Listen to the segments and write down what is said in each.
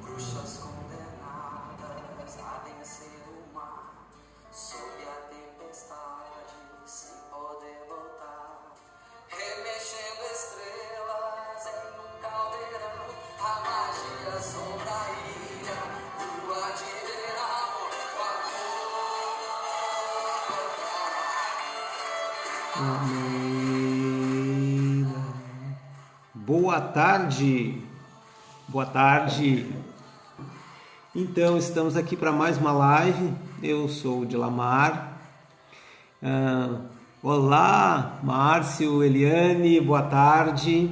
Bruxas condenadas a vencer o mar, sob a tempestade, sem poder voltar, remexendo estrelas em um caldeirão, a magia sombra a ira, lua de verão, Amém. Boa tarde. Boa tarde. Então, estamos aqui para mais uma live. Eu sou o Dilamar. Olá, Márcio, Eliane, boa tarde.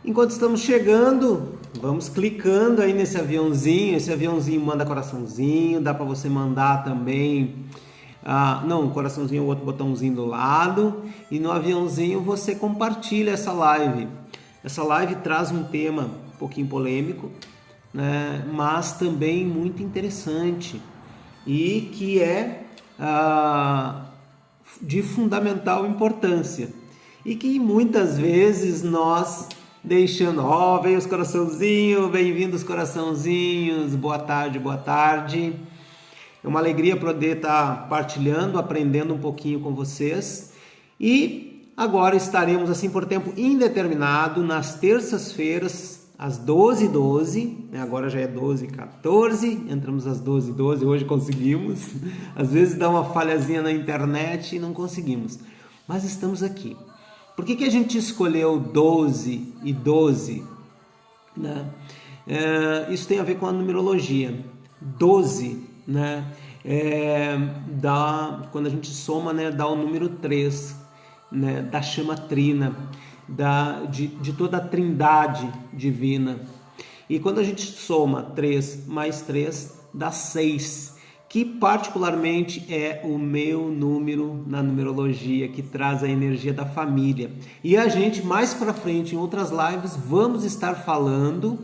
Enquanto estamos chegando, vamos clicando aí nesse aviãozinho. Esse aviãozinho manda coraçãozinho, dá para você mandar também. Não, coraçãozinho é o outro botãozinho do lado. E no aviãozinho você compartilha essa live. Essa live traz um tema um pouquinho polêmico, né, mas também muito interessante e que é de fundamental importância e que muitas vezes nós deixando, vem os coraçãozinhos, bem-vindos coraçãozinhos, boa tarde, boa tarde. É uma alegria poder estar partilhando, aprendendo um pouquinho com vocês. E agora estaremos assim por tempo indeterminado, nas terças-feiras, às 12h12. Agora já é 12h14, entramos às 12h12, hoje conseguimos. Às vezes dá uma falhazinha na internet e não conseguimos. Mas estamos aqui. Por que a gente escolheu 12 e 12? Né? Isso tem a ver com a numerologia. 12, né? Quando a gente soma, né, dá o número 3, né, da chama trina, de toda a trindade divina. E quando a gente soma 3 mais 3, dá 6, que particularmente é o meu número na numerologia, que traz a energia da família. E a gente, mais para frente, em outras lives, vamos estar falando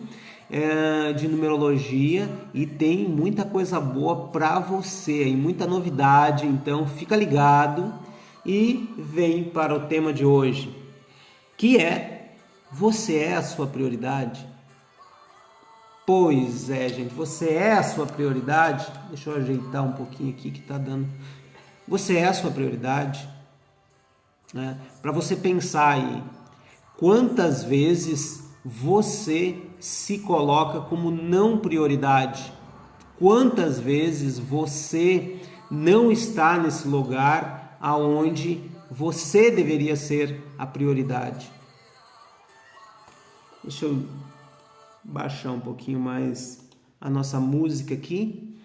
de numerologia e tem muita coisa boa para você, e muita novidade, então fica ligado e vem para o tema de hoje, que é: você é a sua prioridade? Pois é, gente, você é a sua prioridade? Deixa eu ajeitar um pouquinho aqui que tá dando. Você é a sua prioridade? Né? Para você pensar aí, quantas vezes você se coloca como não prioridade? Quantas vezes você não está nesse lugar aonde você deveria ser a prioridade? Deixa eu baixar um pouquinho mais a nossa música aqui.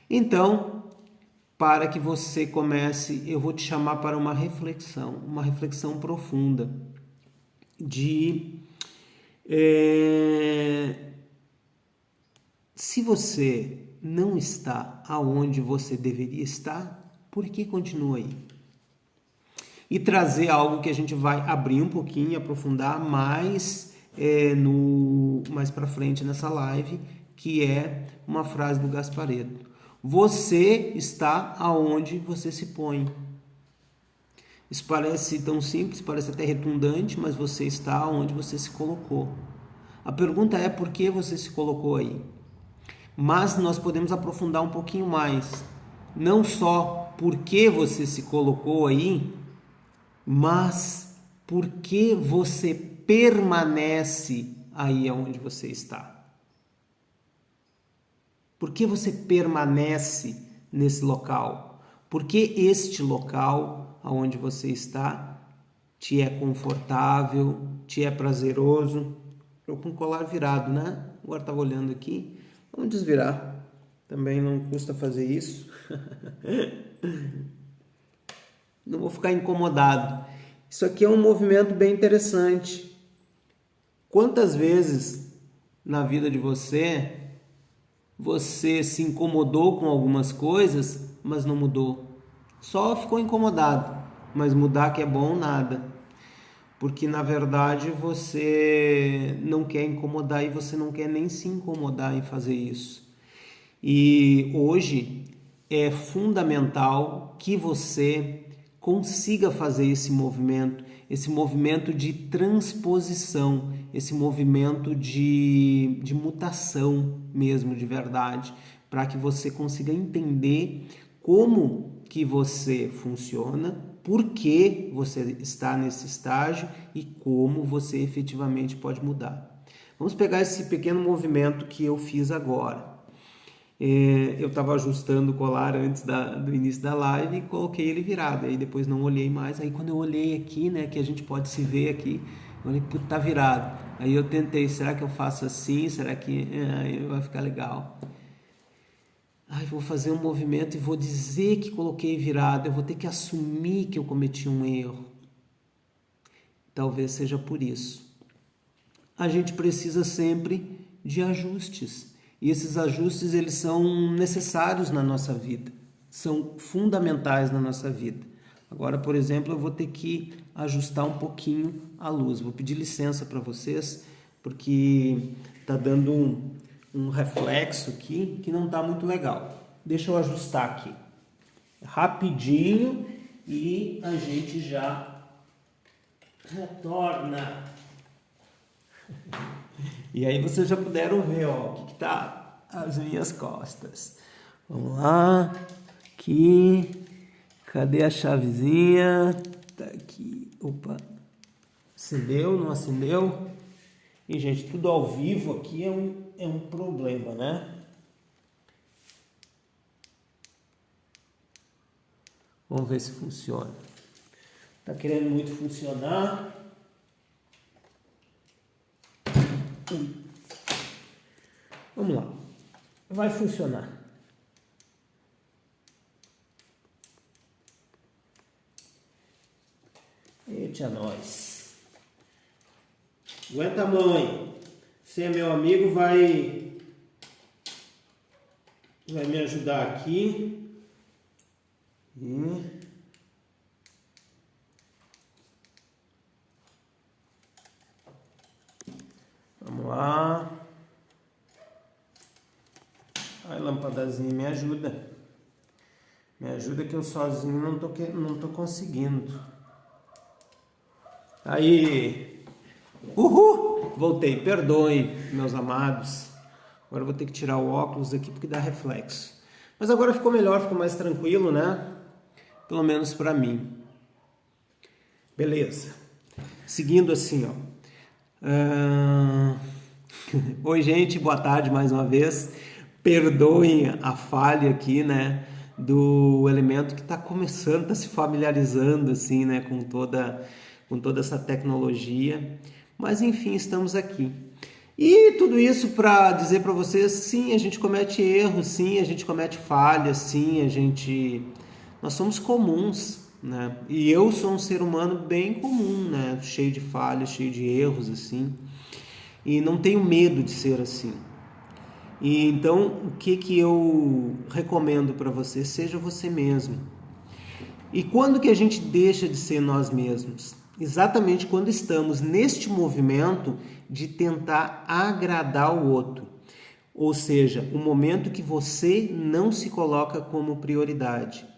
Então, para que você comece, eu vou te chamar para uma reflexão profunda se você não está aonde você deveria estar, por que continua aí? E trazer algo que a gente vai abrir um pouquinho, aprofundar mais mais para frente nessa live, que é uma frase do Gasparetto: você está aonde você se põe. Isso parece tão simples, parece até redundante, mas você está onde você se colocou. A pergunta é: por que você se colocou aí? Mas nós podemos aprofundar um pouquinho mais. Não só por que você se colocou aí, mas por que você permanece aí onde você está. Por que você permanece nesse local? Por que este local onde você está te é confortável, te é prazeroso? Estou com o colar virado, né? Agora estava olhando aqui. Vamos desvirar. Também não custa fazer isso. Não vou ficar incomodado. Isso aqui é um movimento bem interessante. Quantas vezes na vida de você se incomodou com algumas coisas, mas não mudou? Só ficou incomodado, mas mudar que é bom, nada. Porque na verdade você não quer incomodar e você não quer nem se incomodar em fazer isso. E hoje é fundamental que você consiga fazer esse movimento de transposição, esse movimento de mutação mesmo, de verdade, para que você consiga entender como que você funciona, por que você está nesse estágio e como você efetivamente pode mudar. Vamos pegar esse pequeno movimento que eu fiz agora. Eu estava ajustando o colar antes do início da live e coloquei ele virado. Aí depois não olhei mais. Aí quando eu olhei aqui, né, que a gente pode se ver aqui, eu olhei, putz, tá virado. Aí eu tentei, será que eu faço assim? Será que vai ficar legal? Ai, vou fazer um movimento e vou dizer que coloquei virado. Eu vou ter que assumir que eu cometi um erro. Talvez seja por isso. A gente precisa sempre de ajustes. E esses ajustes, eles são necessários na nossa vida. São fundamentais na nossa vida. Agora, por exemplo, eu vou ter que ajustar um pouquinho a luz. Vou pedir licença para vocês, porque está dando um reflexo aqui que não está muito legal. Deixa eu ajustar aqui. Rapidinho e a gente já retorna. E aí vocês já puderam ver, ó, o que tá as minhas costas. Vamos lá. Aqui. Cadê a chavezinha? Tá aqui. Opa. Acendeu, não acendeu? E, gente, tudo ao vivo aqui é um problema, né? Vamos ver se funciona. Tá querendo muito funcionar. Vamos lá. Vai funcionar. Eita, nós. Aguenta a mãe. Você é meu amigo, vai me ajudar aqui. Vamos lá. Ai, lampadazinha, me ajuda. Me ajuda que eu sozinho não tô conseguindo. Aí. Uhul! Voltei. Perdoem, meus amados. Agora eu vou ter que tirar o óculos aqui porque dá reflexo. Mas agora ficou melhor, ficou mais tranquilo, né? Pelo menos para mim. Beleza. Seguindo assim, ó. Oi, gente, boa tarde mais uma vez. Perdoem a falha aqui, né, do elemento que está começando, está se familiarizando assim, né, com toda essa tecnologia. Mas enfim, estamos aqui. E tudo isso para dizer para vocês, sim, a gente comete erros, sim, a gente comete falhas, sim, nós somos comuns, né? E eu sou um ser humano bem comum, né? Cheio de falhas, cheio de erros, assim. E não tenho medo de ser assim. E então, o que eu recomendo para você? Seja você mesmo. E quando que a gente deixa de ser nós mesmos? Exatamente quando estamos neste movimento de tentar agradar o outro. Ou seja, o momento que você não se coloca como prioridade.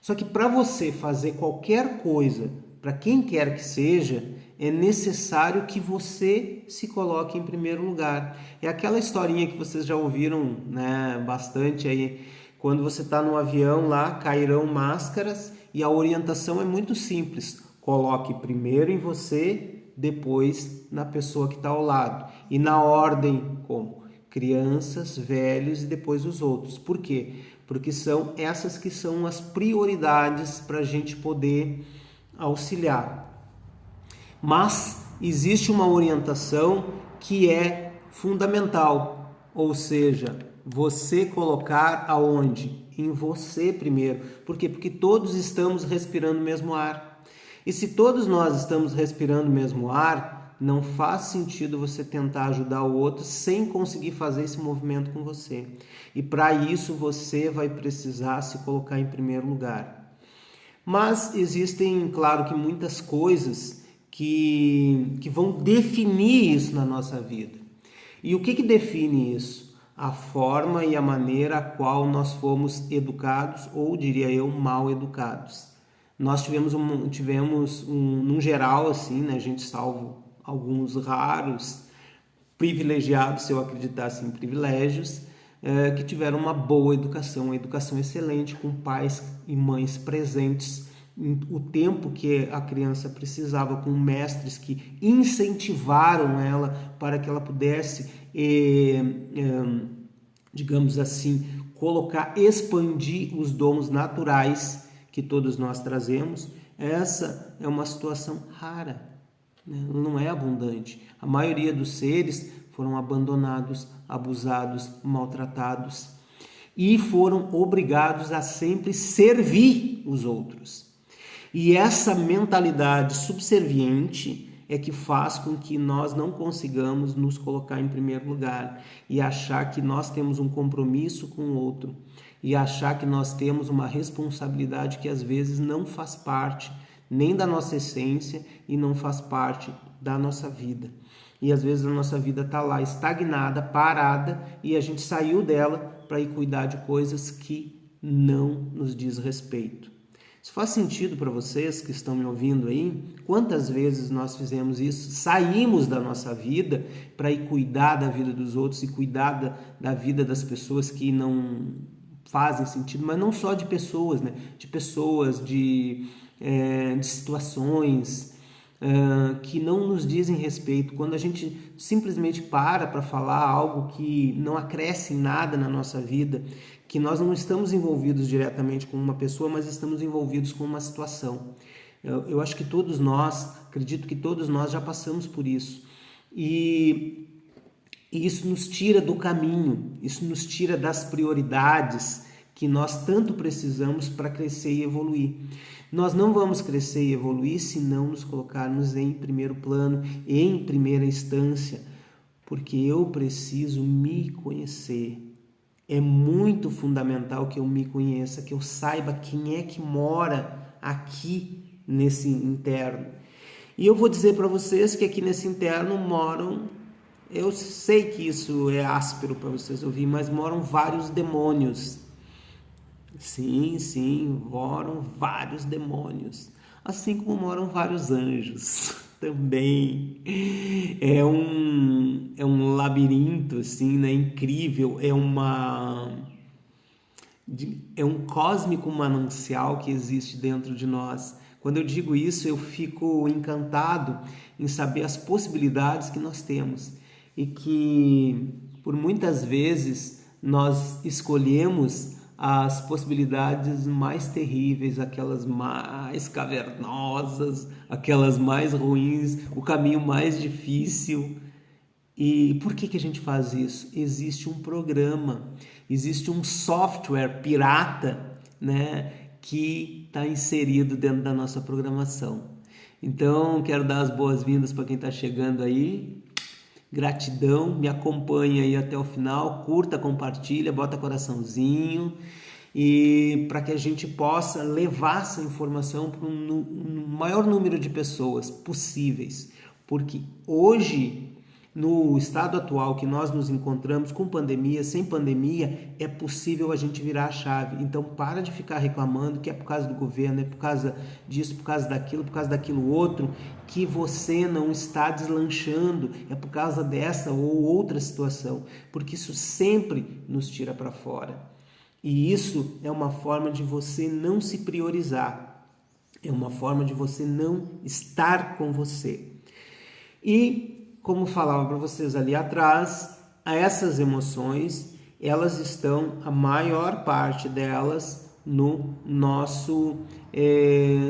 Só que para você fazer qualquer coisa, para quem quer que seja, é necessário que você se coloque em primeiro lugar. É aquela historinha que vocês já ouviram, né, bastante aí. Quando você está no avião lá, cairão máscaras e a orientação é muito simples. Coloque primeiro em você, depois na pessoa que está ao lado. E na ordem como? Crianças, velhos e depois os outros. Por quê? Porque são essas que são as prioridades para a gente poder auxiliar. Mas existe uma orientação que é fundamental, ou seja, você colocar aonde? Em você primeiro. Por quê? Porque todos estamos respirando o mesmo ar. E se todos nós estamos respirando o mesmo ar, não faz sentido você tentar ajudar o outro sem conseguir fazer esse movimento com você. E para isso você vai precisar se colocar em primeiro lugar. Mas existem, claro, que muitas coisas que vão definir isso na nossa vida. E o que define isso? a forma e a maneira a qual nós fomos educados, ou diria eu, mal educados. Nós tivemos num geral, assim, né, a gente salvo alguns raros privilegiados, se eu acreditasse em privilégios, que tiveram uma boa educação, uma educação excelente, com pais e mães presentes o tempo que a criança precisava, com mestres que incentivaram ela para que ela pudesse, digamos assim, expandir os dons naturais que todos nós trazemos. Essa é uma situação rara, né? Não é abundante. A maioria dos seres foram abandonados, abusados, maltratados e foram obrigados a sempre servir os outros. E essa mentalidade subserviente é que faz com que nós não consigamos nos colocar em primeiro lugar e achar que nós temos um compromisso com o outro e achar que nós temos uma responsabilidade que às vezes não faz parte nem da nossa essência e não faz parte da nossa vida. E às vezes a nossa vida está lá estagnada, parada, e a gente saiu dela para ir cuidar de coisas que não nos diz respeito. Isso faz sentido para vocês que estão me ouvindo aí? Quantas vezes nós fizemos isso? Saímos da nossa vida para ir cuidar da vida dos outros e cuidar da vida das pessoas que não fazem sentido, mas não só de pessoas, né? De pessoas, de situações que não nos dizem respeito. Quando a gente simplesmente para falar algo que não acresce em nada na nossa vida, que nós não estamos envolvidos diretamente com uma pessoa, mas estamos envolvidos com uma situação. Eu acho que todos nós, acredito que todos nós já passamos por isso. E isso nos tira do caminho, isso nos tira das prioridades que nós tanto precisamos para crescer e evoluir. Nós não vamos crescer e evoluir se não nos colocarmos em primeiro plano, em primeira instância, porque eu preciso me conhecer. É muito fundamental que eu me conheça, que eu saiba quem é que mora aqui nesse interno. E eu vou dizer para vocês que aqui nesse interno moram, eu sei que isso é áspero para vocês ouvir, mas moram vários demônios. Sim, moram vários demônios, assim como moram vários anjos também. É um labirinto, assim, né? Incrível, é um cósmico manancial que existe dentro de nós. Quando eu digo isso, eu fico encantado em saber as possibilidades que nós temos e que, por muitas vezes, nós escolhemos as possibilidades mais terríveis, aquelas mais cavernosas, aquelas mais ruins, o caminho mais difícil. E por que a gente faz isso? Existe um programa, existe um software pirata, né, que está inserido dentro da nossa programação. Então, quero dar as boas-vindas para quem está chegando aí. Gratidão, me acompanha aí até o final, curta, compartilha, bota coraçãozinho, e para que a gente possa levar essa informação para um maior número de pessoas possíveis, porque hoje, no estado atual que nós nos encontramos, com pandemia, sem pandemia, é possível a gente virar a chave. Então para de ficar reclamando que é por causa do governo, é por causa disso, por causa daquilo outro, que você não está deslanchando, é por causa dessa ou outra situação, porque isso sempre nos tira para fora. E isso é uma forma de você não se priorizar, é uma forma de você não estar com você. E como falava para vocês ali atrás, essas emoções, elas estão, a maior parte delas, no nosso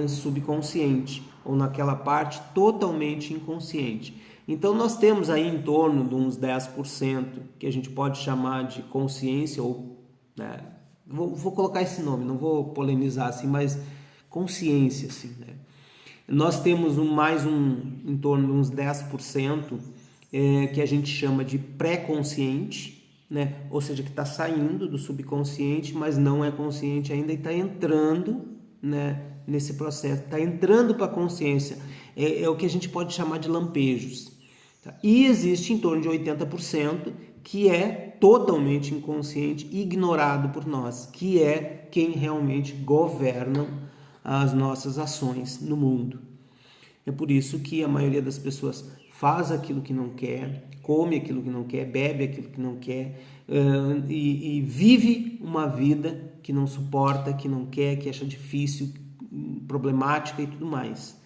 subconsciente, ou naquela parte totalmente inconsciente. Então nós temos aí em torno de uns 10% que a gente pode chamar de consciência, ou né, vou colocar esse nome, não vou polemizar assim, mas consciência, assim, né? Nós temos em torno de uns 10% que a gente chama de pré-consciente, né? Ou seja, que está saindo do subconsciente, mas não é consciente ainda e está entrando, né, nesse processo, está entrando para a consciência. É o que a gente pode chamar de lampejos. Tá? E existe em torno de 80% que é totalmente inconsciente, ignorado por nós, que é quem realmente governa as nossas ações no mundo. É por isso que a maioria das pessoas faz aquilo que não quer, come aquilo que não quer, bebe aquilo que não quer, e vive uma vida que não suporta, que não quer, que acha difícil, problemática e tudo mais.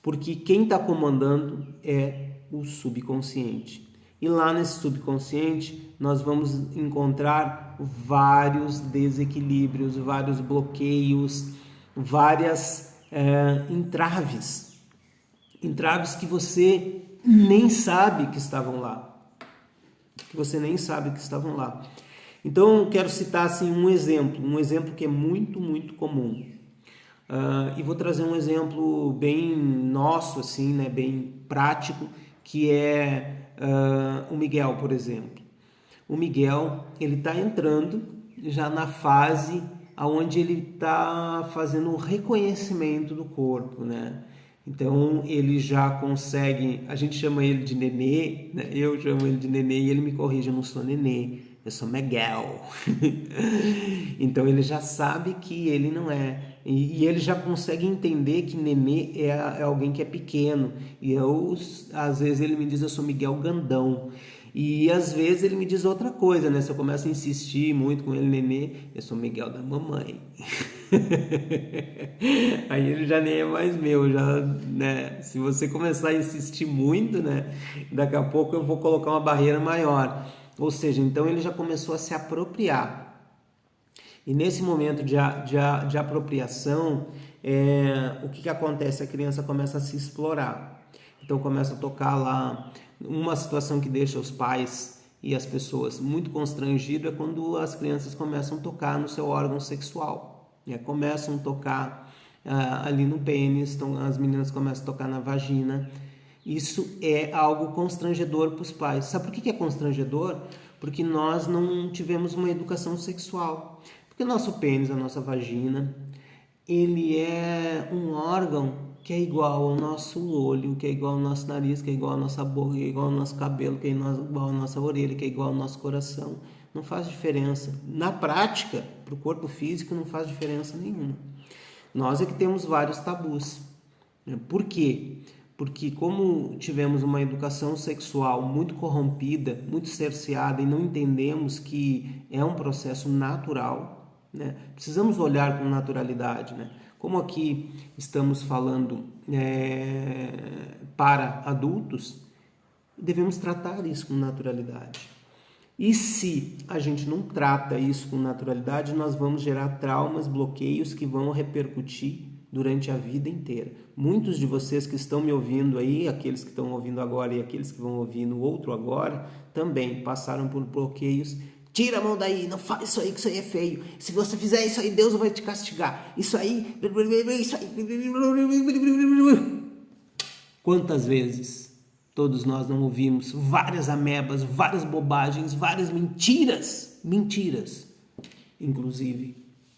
Porque quem está comandando é o subconsciente. E lá nesse subconsciente nós vamos encontrar vários desequilíbrios, vários bloqueios, várias entraves que você nem sabe que estavam lá. Então, eu quero citar assim, um exemplo que é muito, muito comum. E vou trazer um exemplo bem nosso, assim, né, bem prático, que é o Miguel, por exemplo. O Miguel, ele está entrando já na fase onde ele está fazendo o reconhecimento do corpo, né? Então ele já consegue, a gente chama ele de nenê, né? Eu chamo ele de nenê e ele me corrige, eu não sou nenê, eu sou Miguel. Então ele já sabe que ele não é, e ele já consegue entender que nenê é alguém que é pequeno, e às vezes ele me diz, eu sou Miguel Gandão. E às vezes ele me diz outra coisa, né? Se eu começo a insistir muito com ele, nenê, eu sou Miguel da mamãe. Aí ele já nem é mais meu, já, né? Se você começar a insistir muito, né? Daqui a pouco eu vou colocar uma barreira maior. Ou seja, então ele já começou a se apropriar. E nesse momento de apropriação, o que acontece? A criança começa a se explorar. Então começa a tocar lá. Uma situação que deixa os pais e as pessoas muito constrangidos é quando as crianças começam a tocar no seu órgão sexual. Começam a tocar ali no pênis, então as meninas começam a tocar na vagina. Isso é algo constrangedor para os pais. Sabe por que é constrangedor? Porque nós não tivemos uma educação sexual. Porque o nosso pênis, a nossa vagina, ele é um órgão que é igual ao nosso olho, que é igual ao nosso nariz, que é igual à nossa boca, que é igual ao nosso cabelo, que é igual à nossa orelha, que é igual ao nosso coração. Não faz diferença. Na prática, para o corpo físico, não faz diferença nenhuma. Nós é que temos vários tabus. Por quê? Porque como tivemos uma educação sexual muito corrompida, muito cerceada, e não entendemos que é um processo natural, né? Precisamos olhar com naturalidade, né? Como aqui estamos falando para adultos, devemos tratar isso com naturalidade. E se a gente não trata isso com naturalidade, nós vamos gerar traumas, bloqueios que vão repercutir durante a vida inteira. Muitos de vocês que estão me ouvindo aí, aqueles que estão ouvindo agora e aqueles que vão ouvir no outro agora, também passaram por bloqueios. Tira a mão daí, não faz isso aí, que isso aí é feio. Se você fizer isso aí, Deus vai te castigar. Isso aí. Quantas vezes todos nós não ouvimos várias amebas, várias bobagens, várias mentiras, inclusive,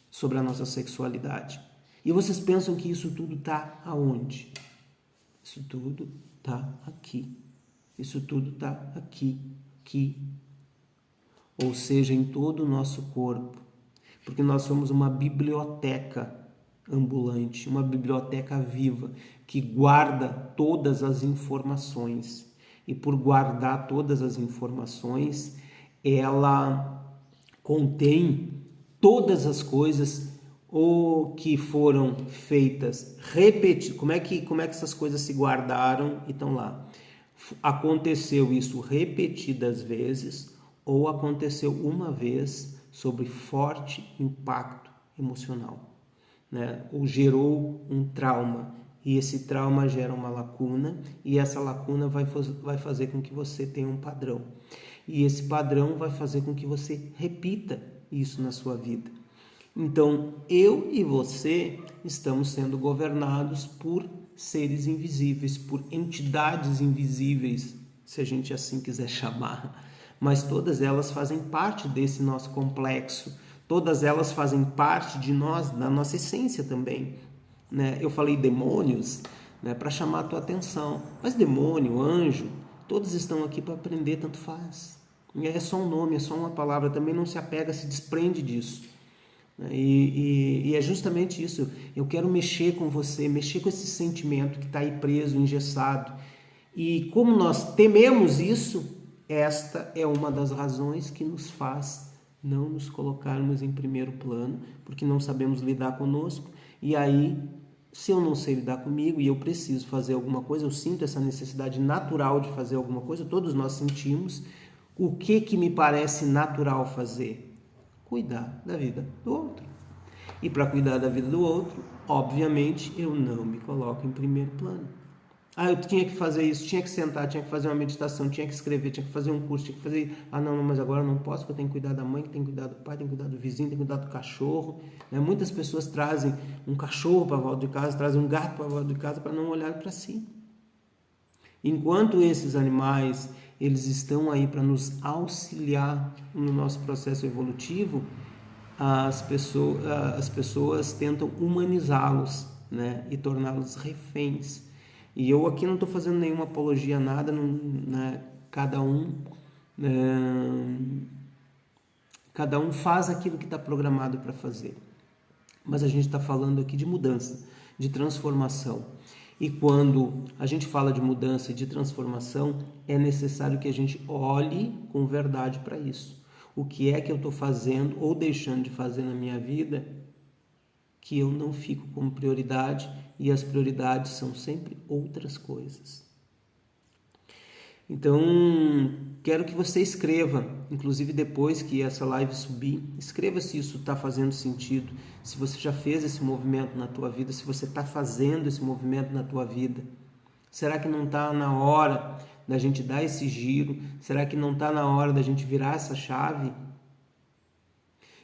sobre a nossa sexualidade. E vocês pensam que isso tudo está aonde? Isso tudo está aqui. Isso tudo está aqui. Ou seja, em todo o nosso corpo, porque nós somos uma biblioteca ambulante, uma biblioteca viva, que guarda todas as informações, e por guardar todas as informações, ela contém todas as coisas ou que foram feitas, como é que essas coisas se guardaram e estão lá? Aconteceu isso repetidas vezes, ou aconteceu uma vez sobre forte impacto emocional, né? Ou gerou um trauma, e esse trauma gera uma lacuna, e essa lacuna vai fazer com que você tenha um padrão, e esse padrão vai fazer com que você repita isso na sua vida. Então, eu e você estamos sendo governados por seres invisíveis, por entidades invisíveis, se a gente assim quiser chamar. Mas todas elas fazem parte desse nosso complexo, todas elas fazem parte de nós, da nossa essência também, né? Eu falei demônios, né, para chamar a tua atenção, mas demônio, anjo, todos estão aqui para aprender, tanto faz. É só um nome, é só uma palavra. Também não se apega, se desprende disso. E é justamente isso. Eu quero mexer com você, mexer com esse sentimento que está aí preso, engessado. E como nós tememos isso, esta é uma das razões que nos faz não nos colocarmos em primeiro plano, porque não sabemos lidar conosco. E aí, se eu não sei lidar comigo e eu preciso fazer alguma coisa, eu sinto essa necessidade natural de fazer alguma coisa, todos nós sentimos. O que me parece natural fazer? Cuidar da vida do outro. E para cuidar da vida do outro, obviamente, eu não me coloco em primeiro plano. Eu tinha que fazer isso, tinha que sentar, tinha que fazer uma meditação, tinha que escrever, tinha que fazer um curso, tinha que fazer... não, mas agora eu não posso, porque eu tenho que cuidar da mãe, que tem que cuidar do pai, tem que cuidar do vizinho, tem que cuidar do cachorro. Muitas pessoas trazem um cachorro para volta de casa, trazem um gato para volta de casa para não olhar para si. Enquanto esses animais, eles estão aí para nos auxiliar no nosso processo evolutivo, as pessoas tentam humanizá-los, né, e torná-los reféns. E eu aqui não estou fazendo nenhuma apologia a nada, né, cada um faz aquilo que está programado para fazer. Mas a gente está falando aqui de mudança, de transformação. E quando a gente fala de mudança e de transformação, é necessário que a gente olhe com verdade para isso. O que é que eu estou fazendo ou deixando de fazer na minha vida que eu não fico como prioridade, e as prioridades são sempre outras coisas. Então, quero que você escreva, inclusive depois que essa live subir, escreva se isso está fazendo sentido, se você já fez esse movimento na tua vida, se você está fazendo esse movimento na tua vida. Será que não está na hora da gente dar esse giro? Será que não está na hora da gente virar essa chave?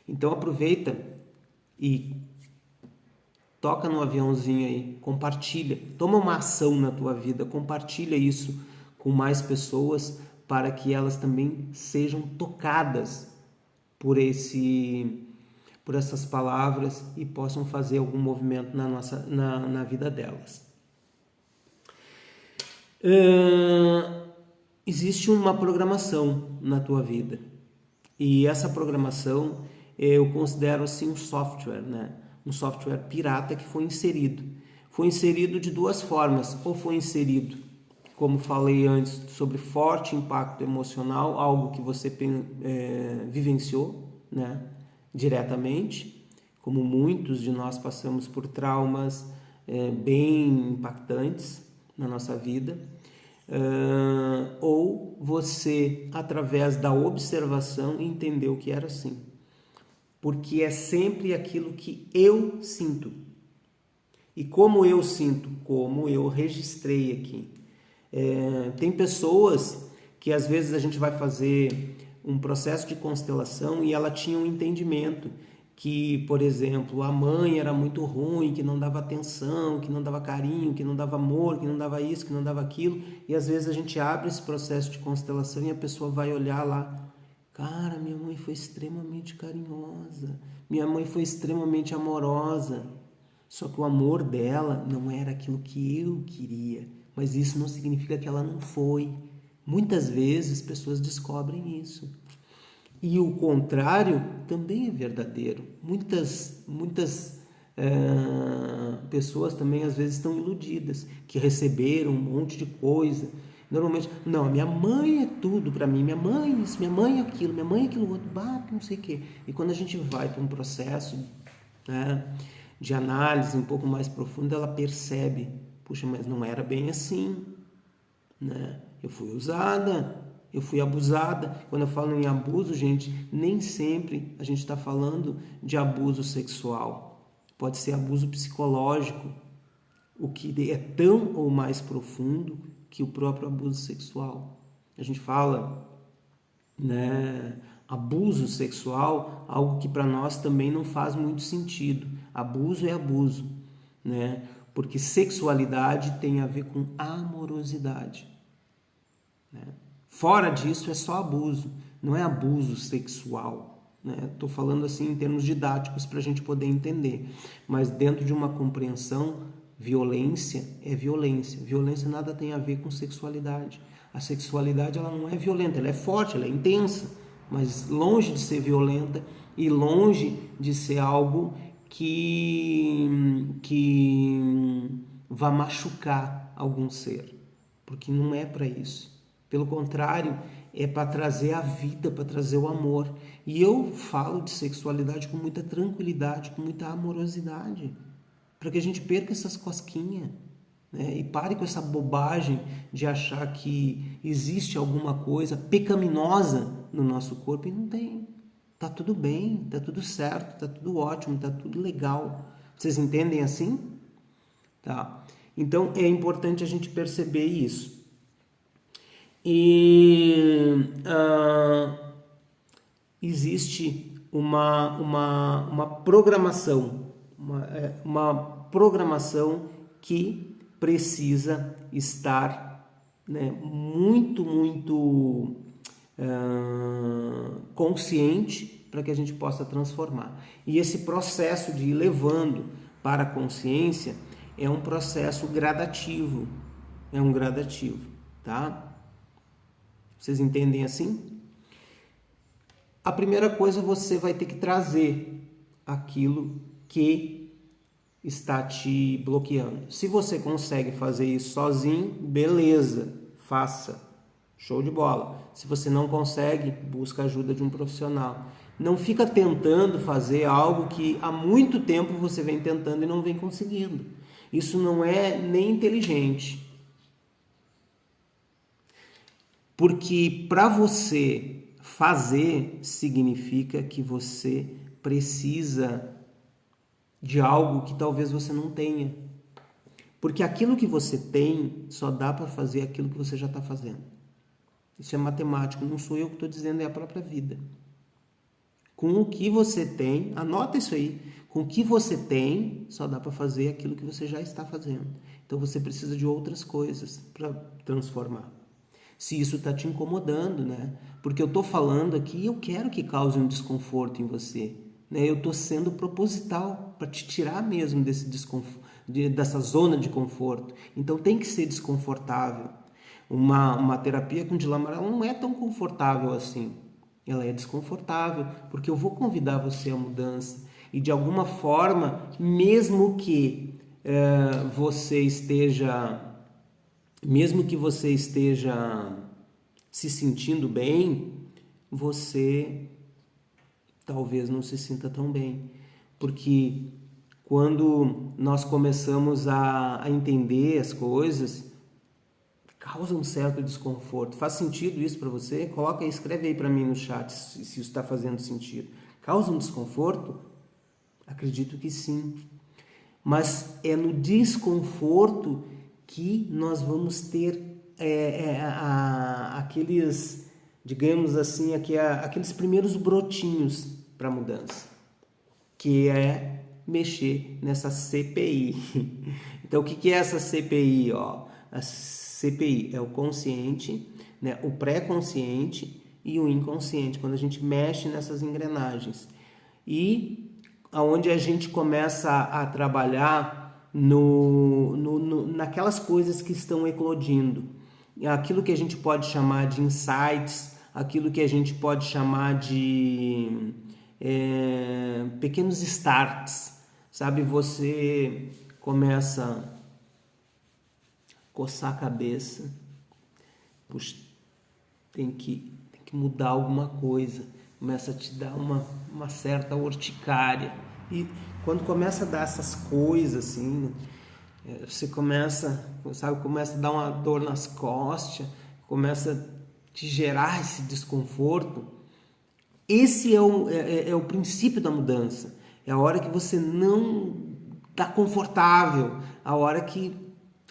Então aproveita e toca no aviãozinho aí, compartilha, toma uma ação na tua vida, compartilha isso com mais pessoas para que elas também sejam tocadas por essas palavras e possam fazer algum movimento na vida delas. Existe uma programação na tua vida e essa programação eu considero assim um software, né? Um software pirata que foi inserido. Foi inserido de duas formas, ou foi inserido, como falei antes, sobre forte impacto emocional, algo que você vivenciou, né, diretamente, como muitos de nós passamos por traumas bem impactantes na nossa vida, ou você, através da observação, entendeu que era assim. Porque é sempre aquilo que eu sinto. E como eu sinto, como eu registrei aqui. Tem pessoas que às vezes a gente vai fazer um processo de constelação e ela tinha um entendimento que, por exemplo, a mãe era muito ruim, que não dava atenção, que não dava carinho, que não dava amor, que não dava isso, que não dava aquilo. E às vezes a gente abre esse processo de constelação e a pessoa vai olhar lá. Cara, minha mãe foi extremamente carinhosa, minha mãe foi extremamente amorosa, só que o amor dela não era aquilo que eu queria, mas isso não significa que ela não foi. Muitas vezes pessoas descobrem isso. E o contrário também é verdadeiro. Muitas pessoas também às vezes estão iludidas, que receberam um monte de coisa. Normalmente, não, minha mãe é tudo para mim, minha mãe isso, minha mãe aquilo, minha mãe aquilo outro, não sei o quê. E quando a gente vai para um processo, né, de análise um pouco mais profunda, ela percebe, puxa, mas não era bem assim, né? Eu fui usada, eu fui abusada. Quando eu falo em abuso, gente, nem sempre a gente está falando de abuso sexual. Pode ser abuso psicológico, o que é tão ou mais profundo que o próprio abuso sexual. A gente fala, né, abuso sexual, algo que para nós também não faz muito sentido. Abuso é abuso, né? Porque sexualidade tem a ver com amorosidade, né? Fora disso é só abuso, não é abuso sexual, né? Estou falando assim em termos didáticos para a gente poder entender, mas dentro de uma compreensão, violência é violência. Violência nada tem a ver com sexualidade. A sexualidade ela não é violenta, ela é forte, ela é intensa, mas longe de ser violenta e longe de ser algo que vá machucar algum ser, porque não é para isso. Pelo contrário, é para trazer a vida, para trazer o amor. E eu falo de sexualidade com muita tranquilidade, com muita amorosidade, para que a gente perca essas cosquinhas, né? E pare com essa bobagem de achar que existe alguma coisa pecaminosa no nosso corpo, e não tem. Tá tudo bem, tá tudo certo, tá tudo ótimo, tá tudo legal. Vocês entendem assim? Tá. Então é importante a gente perceber isso. E existe uma programação, uma programação que precisa estar, né, muito consciente para que a gente possa transformar. E esse processo de ir levando para a consciência é um processo gradativo, tá? Vocês entendem assim? A primeira coisa, você vai ter que trazer aquilo que está te bloqueando. Se você consegue fazer isso sozinho, beleza, faça. Show de bola. Se você não consegue, busca a ajuda de um profissional. Não fica tentando fazer algo que há muito tempo você vem tentando e não vem conseguindo. Isso não é nem inteligente. Porque para você fazer, significa que você precisa de algo que talvez você não tenha. Porque aquilo que você tem, só dá para fazer aquilo que você já está fazendo. Isso é matemático, não sou eu que estou dizendo, é a própria vida. Com o que você tem, anota isso aí, com o que você tem, só dá para fazer aquilo que você já está fazendo. Então você precisa de outras coisas para transformar. Se isso está te incomodando, né? Porque eu estou falando aqui e eu quero que cause um desconforto em você, né? Eu estou sendo proposital para te tirar mesmo desse desconforto, dessa zona de conforto. Então tem que ser desconfortável. Uma terapia com Dilamarela não é tão confortável assim. Ela é desconfortável porque eu vou convidar você à mudança. E de alguma forma, mesmo que você esteja se sentindo bem, você talvez não se sinta tão bem. Porque quando nós começamos a entender as coisas, causa um certo desconforto. Faz sentido isso para você? Coloca aí, escreve aí para mim no chat se isso está fazendo sentido. Causa um desconforto? Acredito que sim. Mas é no desconforto que nós vamos ter aqueles, digamos assim, aqueles primeiros brotinhos para a mudança, que é mexer nessa CPI. Então, o que é essa CPI? A CPI é o consciente, né, o pré-consciente e o inconsciente, quando a gente mexe nessas engrenagens. E aonde a gente começa a trabalhar naquelas coisas que estão eclodindo. Aquilo que a gente pode chamar de insights, aquilo que a gente pode chamar de pequenos starts, sabe? Você começa a coçar a cabeça, puxa, tem que mudar alguma coisa, começa a te dar uma certa urticária, e quando começa a dar essas coisas assim, você começa a dar uma dor nas costas, começa a te gerar esse desconforto. Esse é o princípio da mudança. É a hora que você não está confortável, a hora que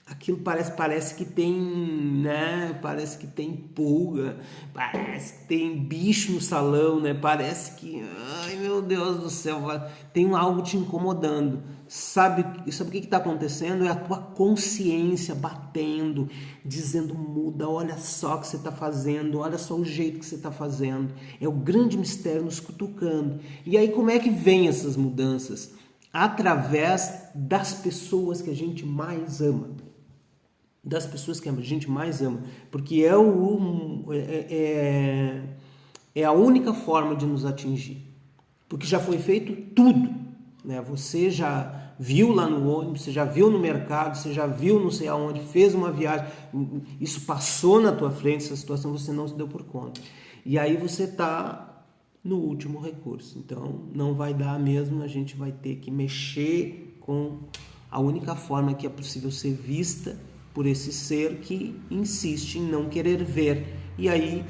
aquilo parece que tem, né? Parece que tem pulga, parece que tem bicho no salão, né? Parece que, ai meu Deus do céu, tem algo te incomodando. Sabe o que está acontecendo? É a tua consciência batendo, dizendo: muda, olha só o que você está fazendo, olha só o jeito que você está fazendo. É o grande mistério nos cutucando. E aí como é que vem essas mudanças? Através das pessoas que a gente mais ama. das pessoas que a gente mais ama, porque é a única forma de nos atingir, porque já foi feito tudo, né? Você já viu lá no ônibus, você já viu no mercado, você já viu não sei aonde, fez uma viagem, isso passou na tua frente, essa situação você não se deu por conta, e aí você está no último recurso. Então não vai dar mesmo, a gente vai ter que mexer com a única forma que é possível ser vista por esse ser que insiste em não querer ver. E aí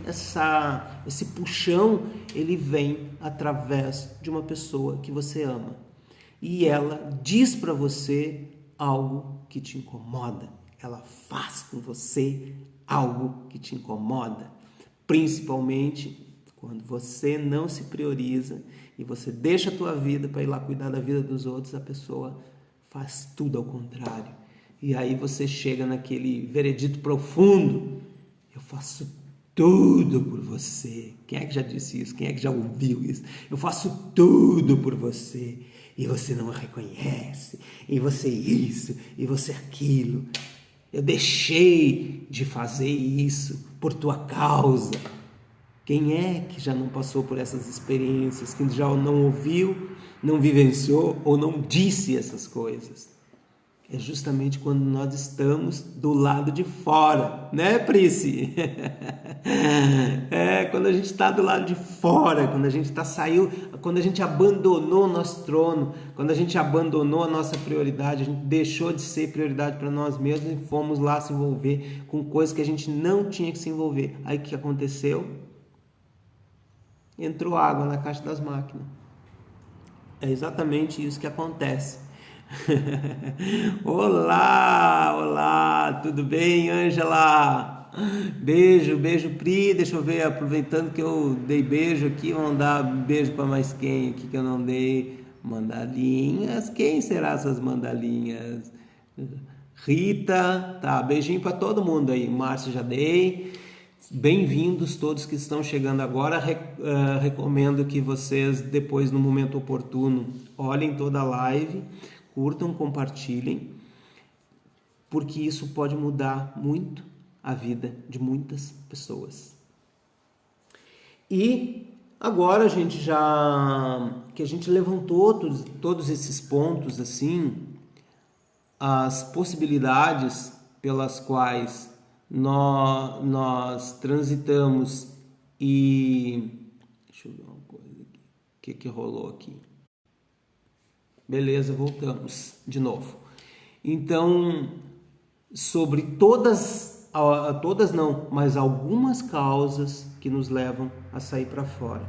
esse puxão, ele vem através de uma pessoa que você ama. E ela diz para você algo que te incomoda. Ela faz com você algo que te incomoda. Principalmente quando você não se prioriza e você deixa a tua vida para ir lá cuidar da vida dos outros, a pessoa faz tudo ao contrário. E aí você chega naquele veredito profundo: eu faço tudo por você. Quem é que já disse isso? Quem é que já ouviu isso? Eu faço tudo por você e você não me reconhece, e você isso, e você aquilo. Eu deixei de fazer isso por tua causa. Quem é que já não passou por essas experiências, que já não ouviu, não vivenciou ou não disse essas coisas? É justamente quando nós estamos do lado de fora, né, Príci? Quando a gente está do lado de fora, quando a gente quando a gente abandonou o nosso trono, quando a gente abandonou a nossa prioridade, a gente deixou de ser prioridade para nós mesmos e fomos lá se envolver com coisas que a gente não tinha que se envolver. Aí o que aconteceu? Entrou água na caixa das máquinas. É exatamente isso que acontece. Olá, tudo bem, Ângela? Beijo, Pri. Deixa eu ver, aproveitando que eu dei beijo aqui, vou mandar beijo para mais quem aqui que eu não dei. Mandalinhas, quem será essas mandalinhas? Rita, tá, beijinho para todo mundo aí. Márcio, já dei. Bem-vindos todos que estão chegando agora. Recomendo que vocês depois, no momento oportuno, olhem toda a live, curtam, compartilhem, porque isso pode mudar muito a vida de muitas pessoas. E agora que a gente levantou todos esses pontos, assim, as possibilidades pelas quais nós transitamos e... Deixa eu ver uma coisa aqui. O que rolou aqui? Beleza, voltamos de novo. Então, sobre todas não, mas algumas causas que nos levam a sair para fora.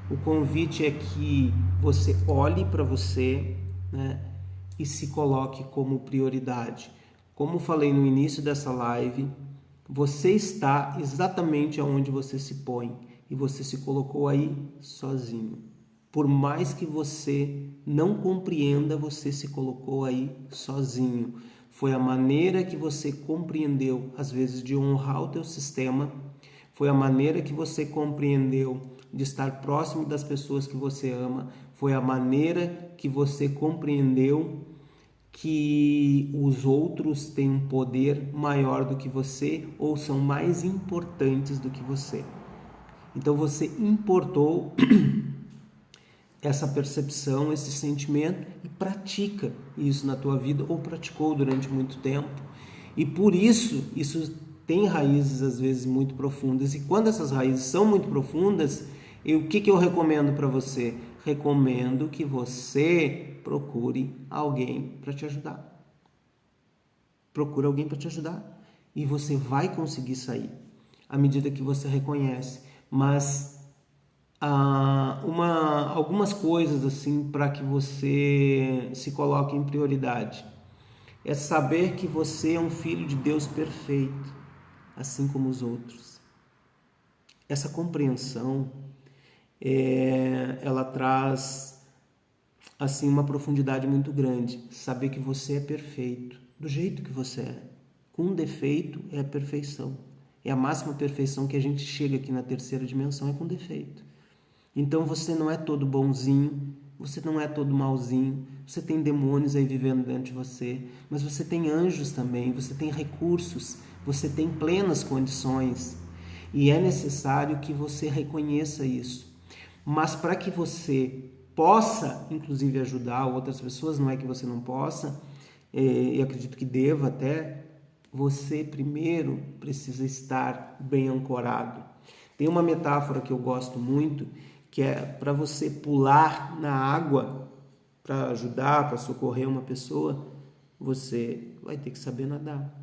O convite é que você olhe para você, né, e se coloque como prioridade. Como falei no início dessa live, você está exatamente onde você se põe e você se colocou aí sozinho. Por mais que você não compreenda, você se colocou aí sozinho. Foi a maneira que você compreendeu, às vezes, de honrar o teu sistema. Foi a maneira que você compreendeu de estar próximo das pessoas que você ama. Foi a maneira que você compreendeu que os outros têm um poder maior do que você ou são mais importantes do que você. Então você importou essa percepção, esse sentimento e pratica isso na tua vida ou praticou durante muito tempo. E por isso tem raízes às vezes muito profundas. E quando essas raízes são muito profundas, o que eu recomendo para você? Recomendo que você procure alguém para te ajudar. Procure alguém para te ajudar. E você vai conseguir sair à medida que você reconhece. Mas algumas coisas assim para que você se coloque em prioridade. É saber que você é um filho de Deus perfeito, assim como os outros. Essa compreensão, ela traz assim uma profundidade muito grande. Saber que você é perfeito, do jeito que você é. Com defeito é a perfeição. É a máxima perfeição que a gente chega aqui na terceira dimensão, é com defeito. Então você não é todo bonzinho, você não é todo malzinho, você tem demônios aí vivendo dentro de você, mas você tem anjos também, você tem recursos, você tem plenas condições. E é necessário que você reconheça isso. Mas para que você possa, inclusive, ajudar outras pessoas, não é que você não possa, e acredito que deva até, você primeiro precisa estar bem ancorado. Tem uma metáfora que eu gosto muito, que é para você pular na água, para ajudar, para socorrer uma pessoa, você vai ter que saber nadar.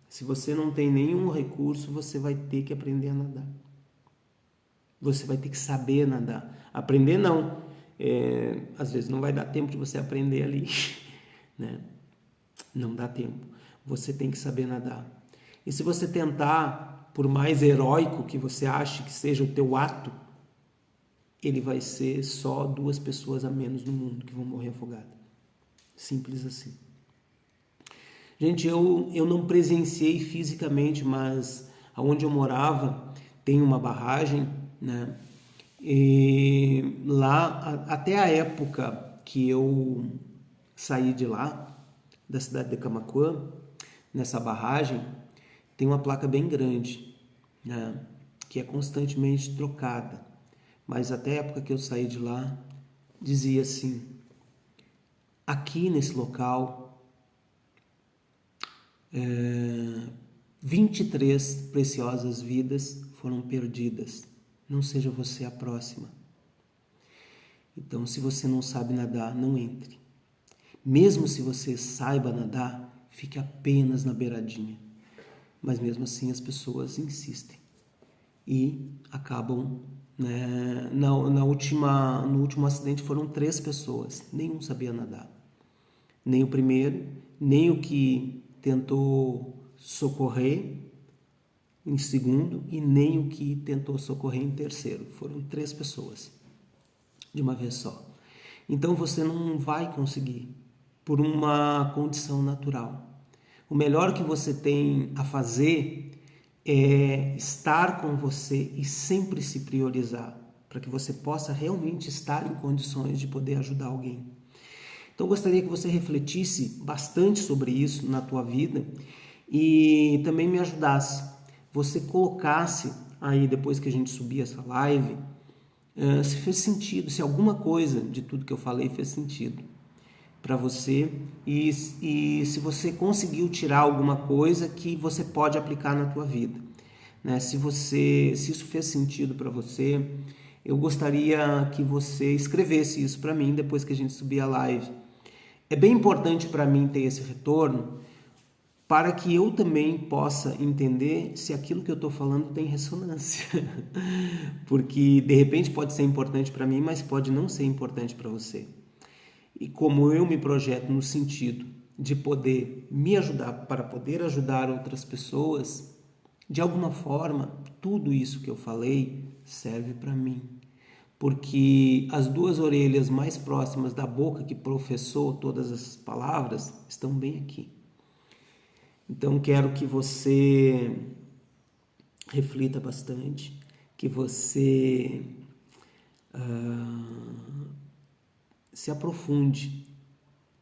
Se você não tem nenhum recurso, você vai ter que aprender a nadar. Você vai ter que saber nadar. Aprender não. Às vezes não vai dar tempo de você aprender ali, né? Não dá tempo. Você tem que saber nadar. E se você tentar, por mais heróico que você ache que seja o teu ato, ele vai ser só 2 pessoas a menos no mundo que vão morrer afogadas. Simples assim. Gente, eu não presenciei fisicamente, mas onde eu morava tem uma barragem, né? E lá, até a época que eu saí de lá, da cidade de Camaquã, nessa barragem, tem uma placa bem grande, né? Que é constantemente trocada. Mas até a época que eu saí de lá, dizia assim: aqui nesse local, 23 preciosas vidas foram perdidas. Não seja você a próxima. Então, se você não sabe nadar, não entre. Mesmo se você saiba nadar, fique apenas na beiradinha. Mas mesmo assim as pessoas insistem e acabam, né? No último acidente foram 3 pessoas, nenhum sabia nadar. Nem o primeiro, nem o que tentou socorrer em segundo e nem o que tentou socorrer em terceiro. Foram 3 pessoas de uma vez só. Então você não vai conseguir por uma condição natural. O melhor que você tem a fazer é estar com você e sempre se priorizar, para que você possa realmente estar em condições de poder ajudar alguém. Então eu gostaria que você refletisse bastante sobre isso na tua vida e também me ajudasse. Você colocasse aí, depois que a gente subir essa live, se fez sentido, se alguma coisa de tudo que eu falei fez sentido para você e se você conseguiu tirar alguma coisa que você pode aplicar na tua vida, né? Se isso fez sentido para você, eu gostaria que você escrevesse isso para mim depois que a gente subir a live. É bem importante para mim ter esse retorno para que eu também possa entender se aquilo que eu estou falando tem ressonância. Porque de repente pode ser importante para mim, mas pode não ser importante para você. E como eu me projeto no sentido de poder me ajudar para poder ajudar outras pessoas, de alguma forma, tudo isso que eu falei serve para mim. Porque as 2 orelhas mais próximas da boca que professou todas essas palavras estão bem aqui. Então quero que você reflita bastante, que você se aprofunde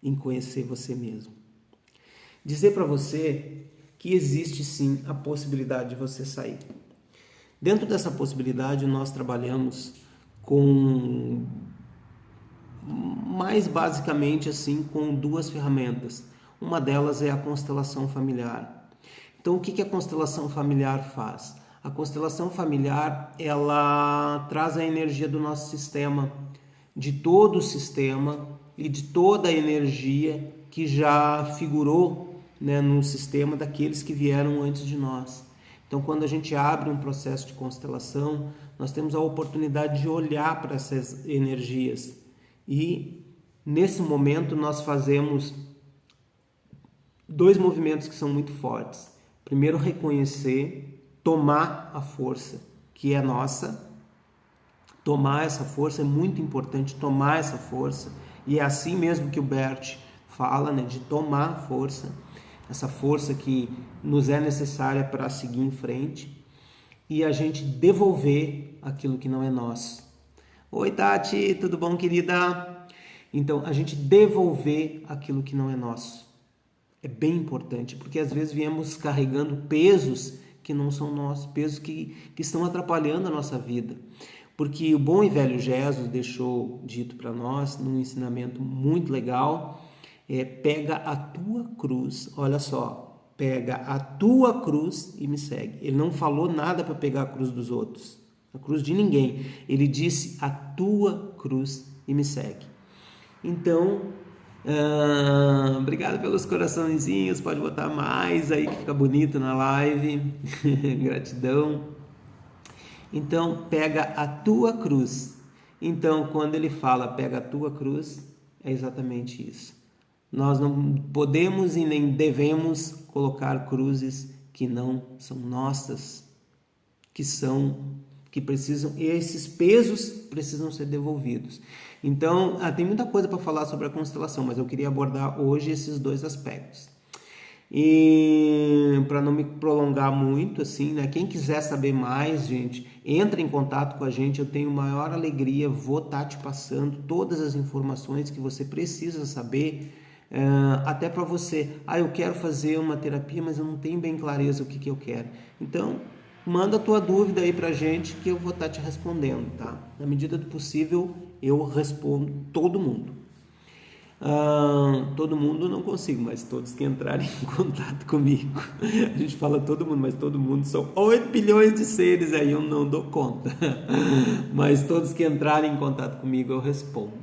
em conhecer você mesmo. Dizer para você que existe sim a possibilidade de você sair. Dentro dessa possibilidade nós trabalhamos com mais basicamente assim com 2 ferramentas. Uma delas é a constelação familiar. Então o que a constelação familiar faz? A constelação familiar ela traz a energia do nosso sistema, de todo o sistema e de toda a energia que já figurou, né, no sistema daqueles que vieram antes de nós. Então, quando a gente abre um processo de constelação, nós temos a oportunidade de olhar para essas energias. E, nesse momento, nós fazemos 2 movimentos que são muito fortes. Primeiro, reconhecer, tomar a força que é nossa. Tomar essa força é muito importante, tomar essa força. E é assim mesmo que o Bert fala, né, de tomar força. Essa força que nos é necessária para seguir em frente. E a gente devolver aquilo que não é nosso. Oi, Tati, tudo bom, querida? Então, a gente devolver aquilo que não é nosso é bem importante, porque às vezes viemos carregando pesos que não são nossos, pesos que estão atrapalhando a nossa vida. Porque o bom e velho Jesus deixou dito para nós, num ensinamento muito legal, pega a tua cruz, olha só, pega a tua cruz e me segue. Ele não falou nada para pegar a cruz dos outros, a cruz de ninguém. Ele disse a tua cruz e me segue. Então, obrigado pelos coraçõezinhos, pode botar mais aí que fica bonito na live. Gratidão. Então, pega a tua cruz. Então, quando ele fala pega a tua cruz, é exatamente isso. Nós não podemos e nem devemos colocar cruzes que não são nossas, que precisam, e esses pesos precisam ser devolvidos. Então, tem muita coisa para falar sobre a constelação, mas eu queria abordar hoje esses dois aspectos. E para não me prolongar muito, assim, né? Quem quiser saber mais, gente, entra em contato com a gente. Eu tenho maior alegria, vou estar te passando todas as informações que você precisa saber, até para você. Eu quero fazer uma terapia, mas eu não tenho bem clareza o que eu quero. Então, manda a tua dúvida aí pra gente que eu vou estar te respondendo, tá? Na medida do possível, eu respondo todo mundo. Todo mundo não consigo, mas todos que entrarem em contato comigo. A gente fala todo mundo, mas todo mundo são 8 bilhões de seres, aí eu não dou conta. Mas todos que entrarem em contato comigo eu respondo.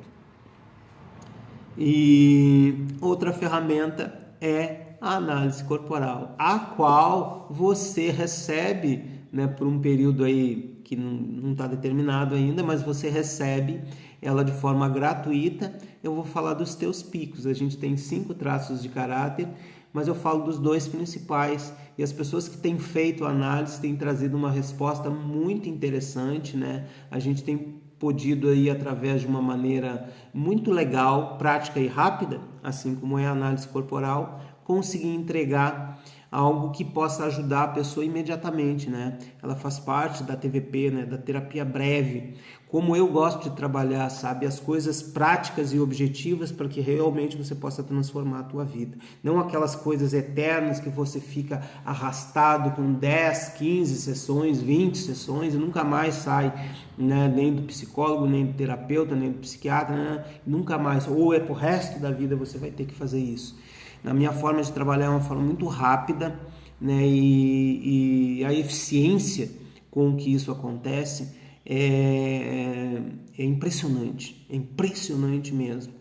E outra ferramenta é a análise corporal, a qual você recebe, né, por um período aí que não está determinado ainda, mas você recebe ela de forma gratuita. Eu vou falar dos teus picos. A gente tem 5 traços de caráter, mas eu falo dos 2 principais. E as pessoas que têm feito a análise têm trazido uma resposta muito interessante, né? A gente tem podido aí, através de uma maneira muito legal, prática e rápida, assim como é a análise corporal, conseguir entregar algo que possa ajudar a pessoa imediatamente, né? Ela faz parte da TVP, né? Da terapia breve. Como eu gosto de trabalhar, sabe? As coisas práticas e objetivas para que realmente você possa transformar a tua vida. Não aquelas coisas eternas que você fica arrastado com 10, 15 sessões, 20 sessões e nunca mais sai, né? Nem do psicólogo, nem do terapeuta, nem do psiquiatra, né? Nunca mais. Ou é pro resto da vida você vai ter que fazer isso. Na minha forma de trabalhar é uma forma muito rápida, né? E a eficiência com que isso acontece é impressionante mesmo.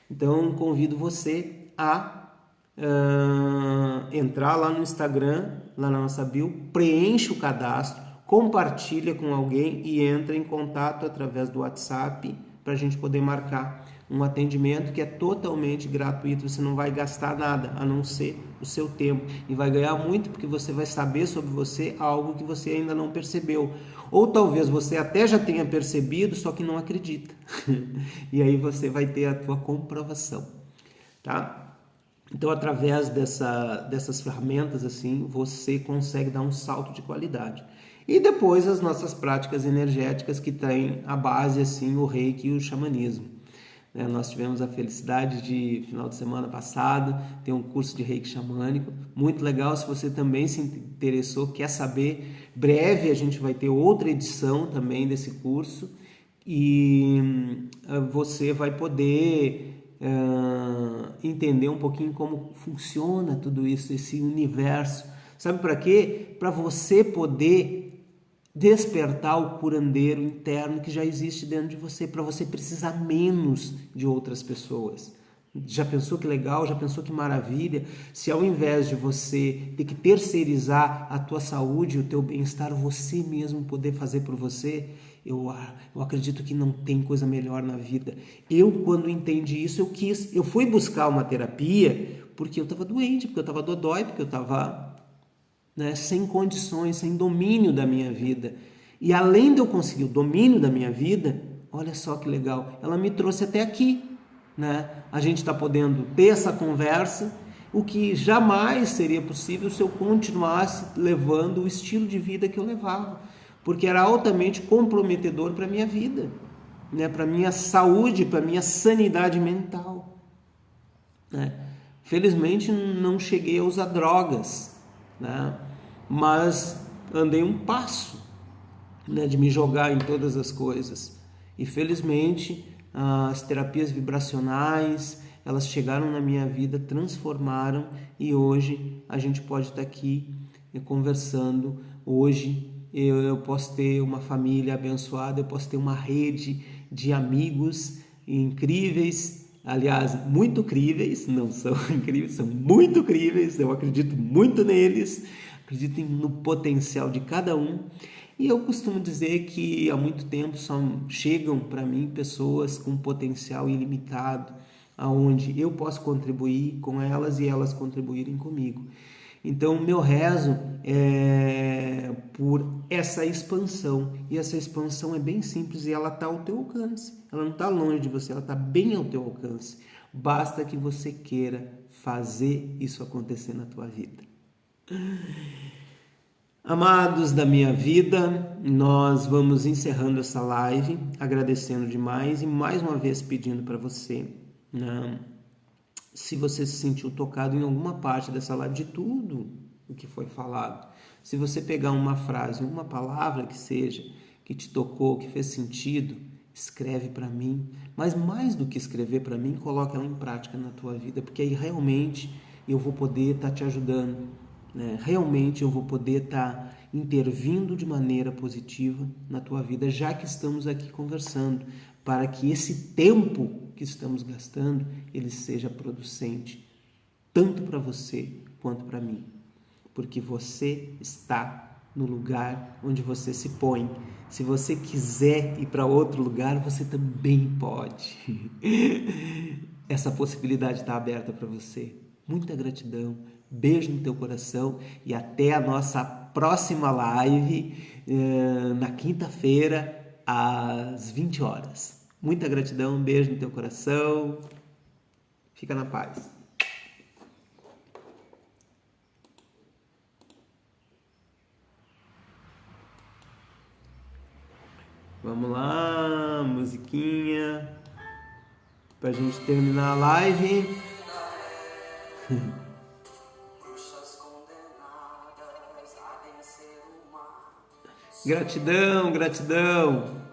Então, convido você a entrar lá no Instagram, lá na nossa bio, preenche o cadastro, compartilha com alguém e entra em contato através do WhatsApp para a gente poder marcar um atendimento que é totalmente gratuito. Você não vai gastar nada, a não ser o seu tempo, e vai ganhar muito porque você vai saber sobre você algo que você ainda não percebeu, ou talvez você até já tenha percebido, só que não acredita. E aí você vai ter a tua comprovação, tá? Então, através dessas ferramentas, assim, você consegue dar um salto de qualidade. E depois as nossas práticas energéticas, que têm a base, assim, o reiki e o xamanismo. Nós tivemos a felicidade de, final de semana passado, ter um curso de reiki xamânico, muito legal. Se você também se interessou, quer saber, breve a gente vai ter outra edição também desse curso, e você vai poder entender um pouquinho como funciona tudo isso, esse universo. Sabe para quê? Para você poder despertar o curandeiro interno que já existe dentro de você, para você precisar menos de outras pessoas. Já pensou que legal? Já pensou que maravilha? Se ao invés de você ter que terceirizar a tua saúde, o teu bem-estar, você mesmo poder fazer por você, eu acredito que não tem coisa melhor na vida. Eu, quando entendi isso, eu fui buscar uma terapia porque eu estava doente, porque eu estava dodói, porque eu estava sem condições, sem domínio da minha vida. E além de eu conseguir o domínio da minha vida, olha só que legal, ela me trouxe até aqui, né? A gente está podendo ter essa conversa, o que jamais seria possível se eu continuasse levando o estilo de vida que eu levava, porque era altamente comprometedor para a minha vida. né, para minha saúde, para minha sanidade mental, né? Felizmente não cheguei a usar drogas, né? Mas andei um passo, né, de me jogar em todas as coisas. E felizmente as terapias vibracionais, elas chegaram na minha vida, transformaram, e hoje a gente pode estar aqui conversando. Hoje eu posso ter uma família abençoada, eu posso ter uma rede de amigos incríveis, aliás, muito críveis, não são incríveis, são muito críveis, eu acredito muito neles, acredito no potencial de cada um. E eu costumo dizer que há muito tempo chegam para mim pessoas com potencial ilimitado, aonde eu posso contribuir com elas e elas contribuírem comigo. Então, o meu rezo é por essa expansão. E essa expansão é bem simples e ela está ao teu alcance. Ela não está longe de você, ela está bem ao teu alcance. Basta que você queira fazer isso acontecer na tua vida. Amados da minha vida, nós vamos encerrando essa live, agradecendo demais e mais uma vez pedindo para você, né, se você se sentiu tocado em alguma parte dessa live, de tudo o que foi falado, se você pegar uma frase, uma palavra que seja, que te tocou, que fez sentido, escreve para mim, mas mais do que escrever para mim, coloca ela em prática na tua vida, porque aí realmente eu vou poder estar te ajudando, né? Realmente eu vou poder estar intervindo de maneira positiva na tua vida, já que estamos aqui conversando, para que esse tempo que estamos gastando, ele seja producente, tanto para você quanto para mim, porque você está no lugar onde você se põe. Se você quiser ir para outro lugar, você também pode. Essa possibilidade está aberta para você. Muita gratidão, beijo no teu coração e até a nossa próxima live na quinta-feira às 20 horas. Muita gratidão, beijo no teu coração. Fica na paz. Vamos lá, musiquinha pra gente terminar a live. Bruxas condenadas a vencer o mar. Gratidão, gratidão.